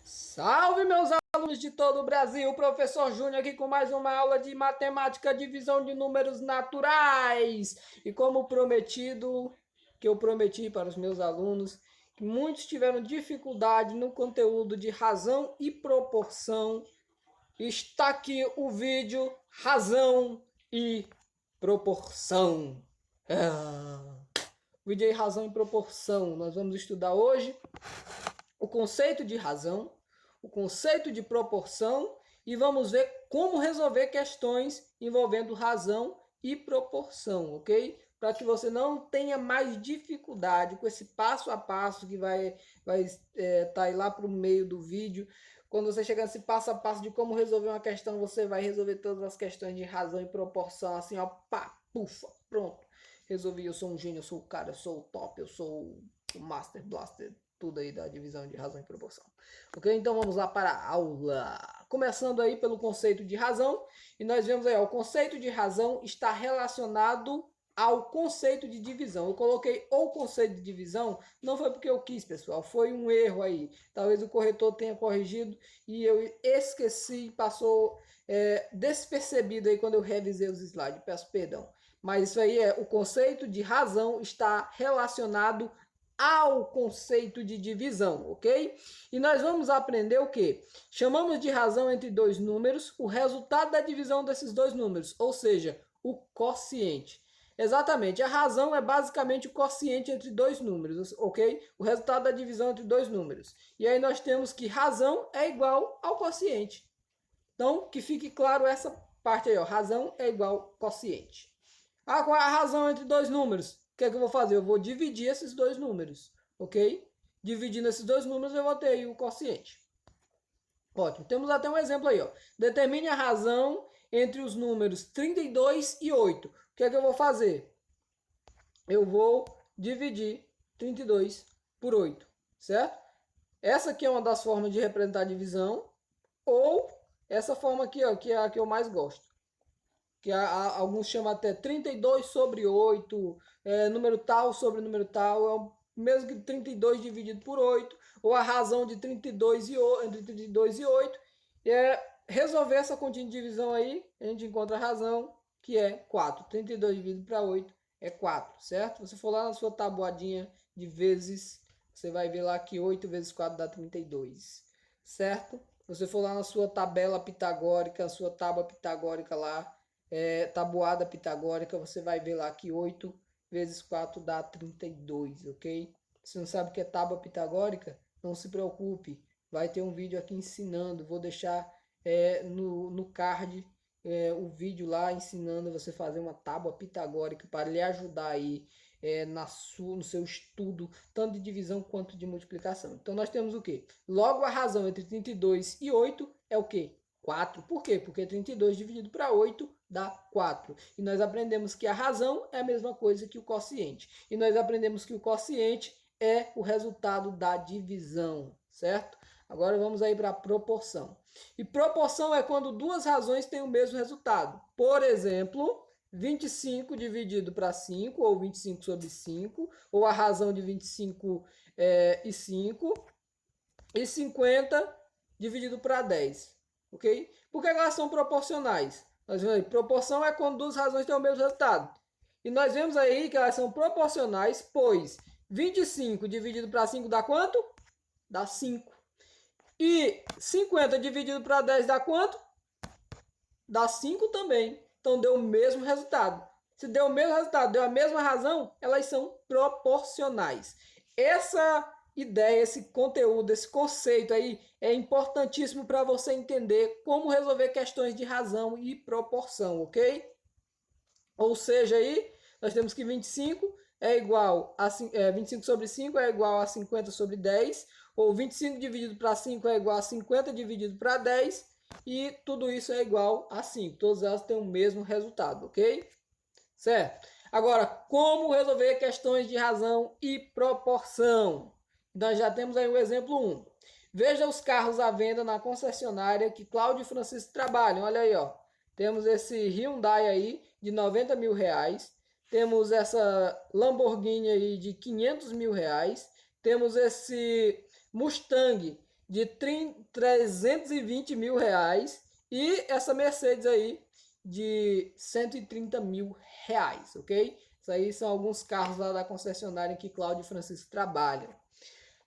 Salve, meus alunos de todo o Brasil! O professor Júnior aqui com mais uma aula de matemática, divisão de números naturais. E como prometido, que eu prometi para os meus alunos, que muitos tiveram dificuldade no conteúdo de razão e proporção, está aqui o vídeo Razão e Proporção. Vídeo aí, Razão e Proporção. Nós vamos estudar hoje o conceito de razão, o conceito de proporção e vamos ver como resolver questões envolvendo razão e proporção, ok? Para que você não tenha mais dificuldade com esse passo a passo que vai tá aí lá para o meio do vídeo. Quando você chegar nesse passo a passo de como resolver uma questão, você vai resolver todas as questões de razão e proporção, assim, ó, pá, pufa, pronto. Resolvi, eu sou um gênio, eu sou o cara, eu sou o top, eu sou o Master Blaster, tudo aí da divisão de razão e proporção. Ok? Então vamos lá para a aula. Começando aí pelo conceito de razão. E nós vemos aí, ó, o conceito de razão está relacionado ao conceito de divisão. Eu coloquei o conceito de divisão, não foi porque eu quis, pessoal, foi um erro aí. Talvez o corretor tenha corrigido e eu esqueci, passou despercebido aí quando eu revisei os slides, peço perdão. Mas isso aí o conceito de razão está relacionado ao conceito de divisão, ok? E nós vamos aprender o que? Chamamos de razão entre dois números o resultado da divisão desses dois números, ou seja, o quociente. Exatamente, a razão é basicamente o quociente entre dois números, ok? O resultado da divisão entre dois números. E aí nós temos que razão é igual ao quociente. Então, que fique claro essa parte aí, ó. Razão é igual ao quociente. Ah, qual é a razão entre dois números? O que é que eu vou fazer? Eu vou dividir esses dois números, ok? Dividindo esses dois números, eu vou ter aí o quociente. Ótimo. Temos até um exemplo aí, ó. Determine a razão entre os números 32 e 8. O que é que eu vou fazer? Eu vou dividir 32 por 8, certo? Essa aqui é uma das formas de representar a divisão, ou essa forma aqui, ó, que é a que eu mais gosto. Que alguns chamam até 32 sobre 8, número tal sobre número tal, é o mesmo que 32 dividido por 8, ou a razão de 32 entre 32 e 8, resolver essa continha de divisão aí, a gente encontra a razão, que é 4. 32 dividido para 8 é 4, certo? Você for lá na sua tabuadinha de vezes, você vai ver lá que 8 vezes 4 dá 32, certo? Você for lá na sua tabela pitagórica, a sua tábua pitagórica lá, tabuada pitagórica, você vai ver lá que 8 vezes 4 dá 32, ok? Se não sabe o que é tábua pitagórica, não se preocupe, vai ter um vídeo aqui ensinando, vou deixar no card o vídeo lá ensinando você a fazer uma tábua pitagórica para lhe ajudar aí no seu estudo, tanto de divisão quanto de multiplicação. Então nós temos o que? Logo a razão entre 32 e 8 é o que? 4. Por quê? Porque 32 dividido para 8 dá 4. E nós aprendemos que a razão é a mesma coisa que o quociente. E nós aprendemos que o quociente é o resultado da divisão, certo? Agora vamos aí para a proporção. E proporção é quando duas razões têm o mesmo resultado. Por exemplo, 25 dividido para 5, ou 25 sobre 5, ou a razão de 25 e 5, e 50 dividido para 10. Ok? Por que elas são proporcionais? Nós vemos aí, proporção é quando duas razões têm o mesmo resultado. E nós vemos aí que elas são proporcionais, pois 25 dividido para 5 dá quanto? Dá 5. E 50 dividido para 10 dá quanto? Dá 5 também. Então deu o mesmo resultado. Se deu o mesmo resultado, deu a mesma razão, elas são proporcionais. Essa ideia, esse conteúdo, esse conceito aí é importantíssimo para você entender como resolver questões de razão e proporção, ok? Ou seja, aí nós temos que 25 é igual a 25 sobre 5 é igual a 50 sobre 10, ou 25 dividido para 5 é igual a 50 dividido para 10, e tudo isso é igual a 5. Todas elas têm o mesmo resultado, ok? Certo? Agora, como resolver questões de razão e proporção? Nós já temos aí o exemplo 1. Veja os carros à venda na concessionária que Cláudio e Francisco trabalham. Olha aí, ó. Temos esse Hyundai aí de 90 mil reais. Temos essa Lamborghini aí de 500 mil reais. Temos esse Mustang de 320 mil reais e essa Mercedes aí de 130 mil reais, ok? Isso aí são alguns carros lá da concessionária em que Cláudio e Francisco trabalham.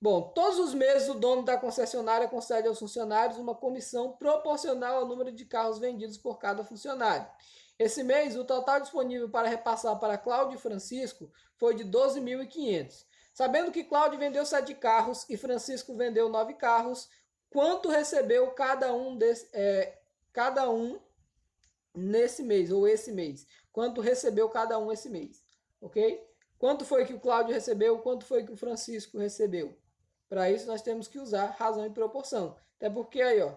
Bom, todos os meses o dono da concessionária concede aos funcionários uma comissão proporcional ao número de carros vendidos por cada funcionário. Esse mês, o total disponível para repassar para Cláudio e Francisco foi de 12.500. Sabendo que Cláudio vendeu 7 carros e Francisco vendeu 9 carros, quanto recebeu cada um nesse mês, ou esse mês? Quanto recebeu cada um esse mês? Ok? Quanto foi que o Cláudio recebeu? Quanto foi que o Francisco recebeu? Para isso, nós temos que usar razão e proporção. Até porque aí, ó,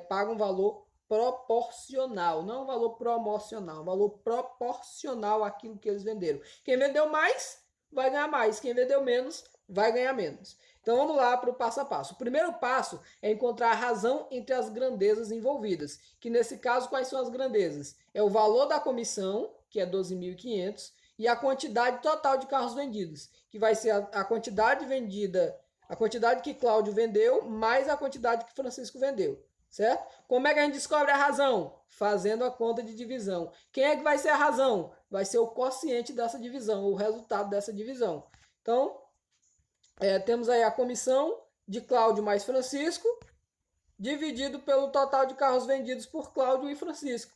paga um valor proporcional, não um valor promocional, um valor proporcional àquilo que eles venderam. Quem vendeu mais, vai ganhar mais. Quem vendeu menos, vai ganhar menos. Então vamos lá para o passo a passo. O primeiro passo é encontrar a razão entre as grandezas envolvidas, que nesse caso quais são as grandezas? É o valor da comissão, que é 12.500, e a quantidade total de carros vendidos, que vai ser a quantidade vendida, a quantidade que Cláudio vendeu, mais a quantidade que Francisco vendeu, certo? Como é que a gente descobre a razão? Fazendo a conta de divisão. Quem é que vai ser a razão? Vai ser o quociente dessa divisão, o resultado dessa divisão. Então, temos aí a comissão de Cláudio mais Francisco, dividido pelo total de carros vendidos por Cláudio e Francisco,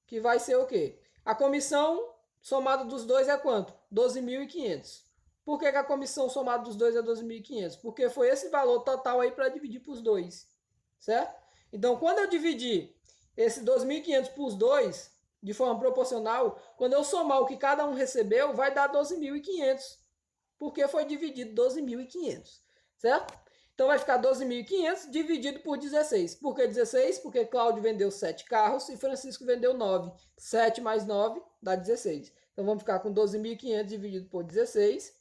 que vai ser o quê? A comissão somada dos dois é quanto? 12.500. Por que a comissão somada dos dois é 12.500? Porque foi esse valor total aí para dividir para os dois, certo? Então, quando eu dividir esse 2.500 para os dois, de forma proporcional, quando eu somar o que cada um recebeu, vai dar 12.500, porque foi dividido 12.500, certo? Então, vai ficar 12.500 dividido por 16. Por que 16? Porque Cláudio vendeu 7 carros e Francisco vendeu 9. 7 mais 9 dá 16. Então, vamos ficar com 12.500 dividido por 16,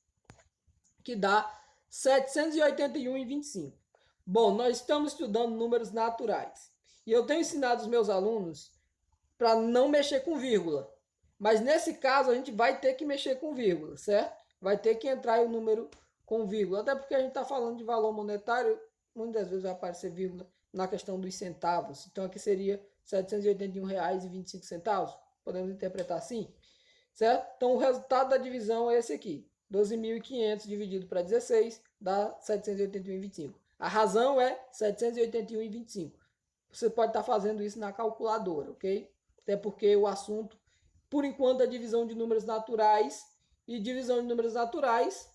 que dá 781,25. Bom, nós estamos estudando números naturais. E eu tenho ensinado os meus alunos para não mexer com vírgula. Mas nesse caso, a gente vai ter que mexer com vírgula, certo? Vai ter que entrar o número com vírgula. Até porque a gente está falando de valor monetário, muitas vezes vai aparecer vírgula na questão dos centavos. Então aqui seria R$ 781,25. Podemos interpretar assim, certo? Então o resultado da divisão é esse aqui. 12.500 dividido para 16 dá 781,25. A razão é 781,25. Você pode estar fazendo isso na calculadora, ok? Até porque o assunto, por enquanto, é divisão de números naturais. E divisão de números naturais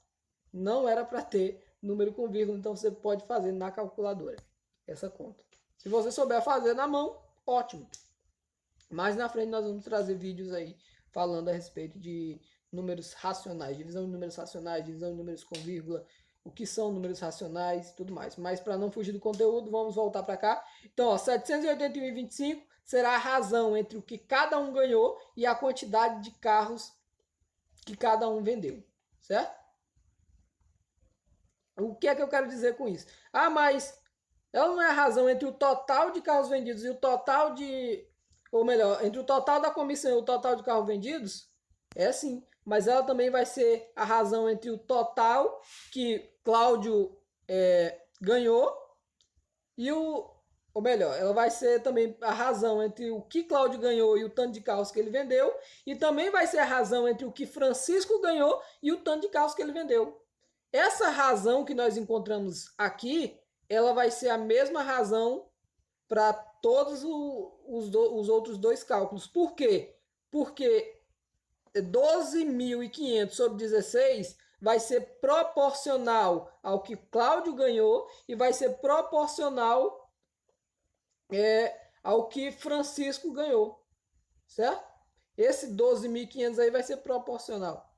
não era para ter número com vírgula. Então você pode fazer na calculadora essa conta. Se você souber fazer na mão, ótimo. Mais na frente nós vamos trazer vídeos aí falando a respeito de números racionais, divisão de números racionais, divisão de números com vírgula, o que são números racionais e tudo mais. Mas para não fugir do conteúdo, vamos voltar para cá. Então, 781,25 será a razão entre o que cada um ganhou e a quantidade de carros que cada um vendeu, certo? O que é que eu quero dizer com isso? Ah, mas ela não é a razão entre o total de carros vendidos e o total de... Ou melhor, entre o total da comissão e o total de carros vendidos? É sim, mas ela também vai ser a razão entre o total que Cláudio ganhou e o... Ou melhor, ela vai ser também a razão entre o que Cláudio ganhou e o tanto de carros que ele vendeu. E também vai ser a razão entre o que Francisco ganhou e o tanto de carros que ele vendeu. Essa razão que nós encontramos aqui, ela vai ser a mesma razão para todos os outros dois cálculos. Por quê? Porque 12.500 sobre 16 vai ser proporcional ao que Cláudio ganhou e vai ser proporcional ao que Francisco ganhou, certo? Esse 12.500 aí vai ser proporcional.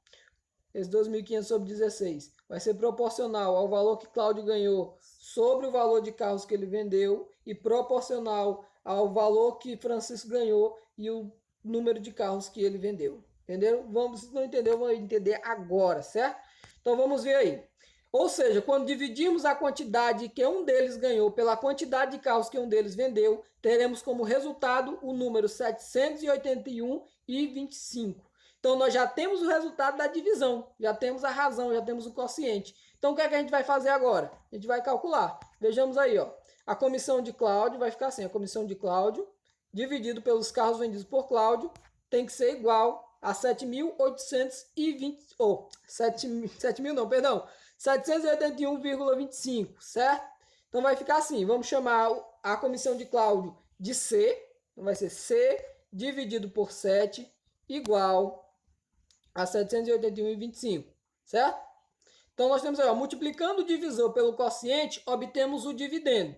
Esse 12.500 sobre 16 vai ser proporcional ao valor que Cláudio ganhou sobre o valor de carros que ele vendeu e proporcional ao valor que Francisco ganhou e o número de carros que ele vendeu. Entenderam? Se não entendeu, vamos entender agora, certo? Então vamos ver aí. Ou seja, quando dividirmos a quantidade que um deles ganhou pela quantidade de carros que um deles vendeu, teremos como resultado o número 781,25. Então, nós já temos o resultado da divisão, já temos a razão, já temos o quociente. Então, o que é que a gente vai fazer agora? A gente vai calcular. Vejamos aí, ó. A comissão de Cláudio vai ficar assim, a comissão de Cláudio dividido pelos carros vendidos por Cláudio tem que ser igual a 7.820, ou 7.000 não, perdão, 781,25, certo? Então vai ficar assim, vamos chamar a comissão de Cláudio de C, então vai ser C dividido por 7 igual a 781,25, certo? Então nós temos aí, ó, multiplicando o divisor pelo quociente, obtemos o dividendo.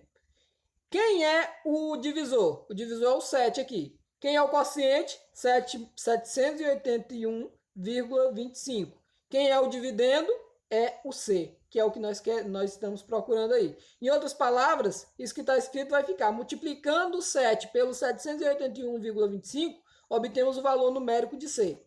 Quem é o divisor? O divisor é o 7 aqui. Quem é o quociente? 781,25. Quem é o dividendo? É o C, que é o que nós estamos procurando aí. Em outras palavras, isso que está escrito vai ficar multiplicando o 7 pelo 781,25, obtemos o valor numérico de C.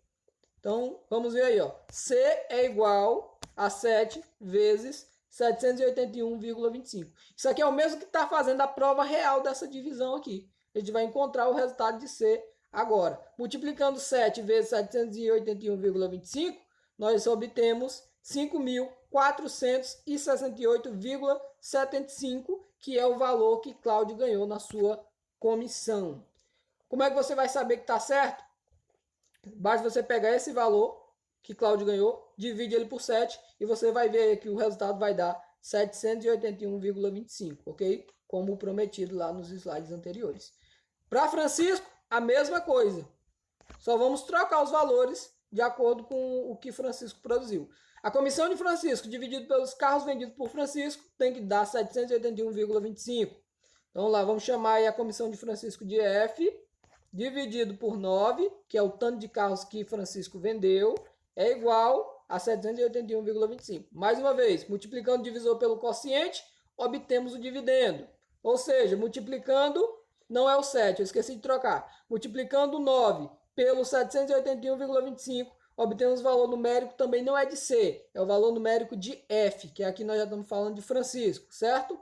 Então, vamos ver aí, ó. C é igual a 7 vezes 781,25. Isso aqui é o mesmo que está fazendo a prova real dessa divisão aqui. A gente vai encontrar o resultado de C agora. Multiplicando 7 vezes 781,25, nós obtemos 5.468,75, que é o valor que Cláudio ganhou na sua comissão. Como é que você vai saber que está certo? Basta você pegar esse valor que Cláudio ganhou, divide ele por 7 e você vai ver que o resultado vai dar 781,25, ok? Como prometido lá nos slides anteriores. Para Francisco, a mesma coisa. Só vamos trocar os valores de acordo com o que Francisco produziu. A comissão de Francisco, dividido pelos carros vendidos por Francisco, tem que dar 781,25. Então lá, vamos chamar aí a comissão de Francisco de F, dividido por 9, que é o tanto de carros que Francisco vendeu, é igual a 781,25. Mais uma vez, multiplicando o divisor pelo quociente, obtemos o dividendo. Ou seja, multiplicando, não é o 7, eu esqueci de trocar. Multiplicando 9 pelo 781,25, obtemos o valor numérico, também não é de C, é o valor numérico de F, que aqui nós já estamos falando de Francisco, certo?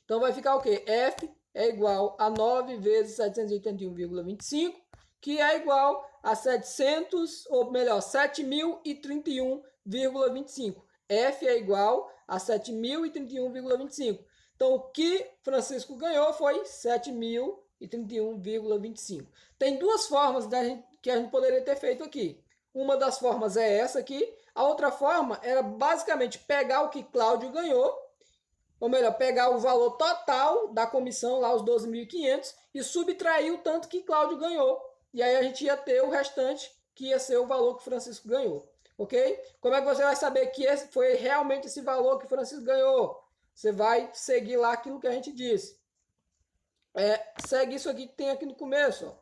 Então vai ficar o quê? F é igual a 9 vezes 781,25, que é igual a 7.031,25. F é igual a 7.031,25. Então, o que Francisco ganhou foi 7.031,25. Tem duas formas que a gente poderia ter feito aqui. Uma das formas é essa aqui. A outra forma era basicamente pegar o que Cláudio ganhou, ou melhor, pegar o valor total da comissão, lá os 12.500, e subtrair o tanto que Cláudio ganhou. E aí a gente ia ter o restante, que ia ser o valor que Francisco ganhou. Ok? Como é que você vai saber que esse foi realmente esse valor que Francisco ganhou? Você vai seguir lá aquilo que a gente disse. Segue isso aqui que tem aqui no começo. Ó.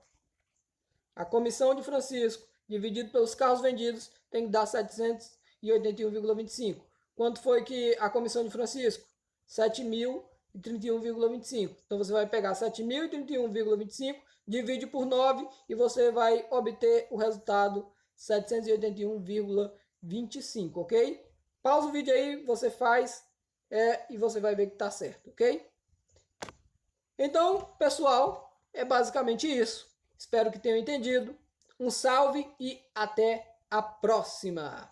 A comissão de Francisco, dividido pelos carros vendidos, tem que dar 781,25. Quanto foi que a comissão de Francisco? 7.031,25. Então você vai pegar 7.031,25, divide por 9 e você vai obter o resultado 781,25, ok? Pausa o vídeo aí, você faz e você vai ver que está certo, ok? Então, pessoal, é basicamente isso. Espero que tenham entendido. Um salve e até a próxima!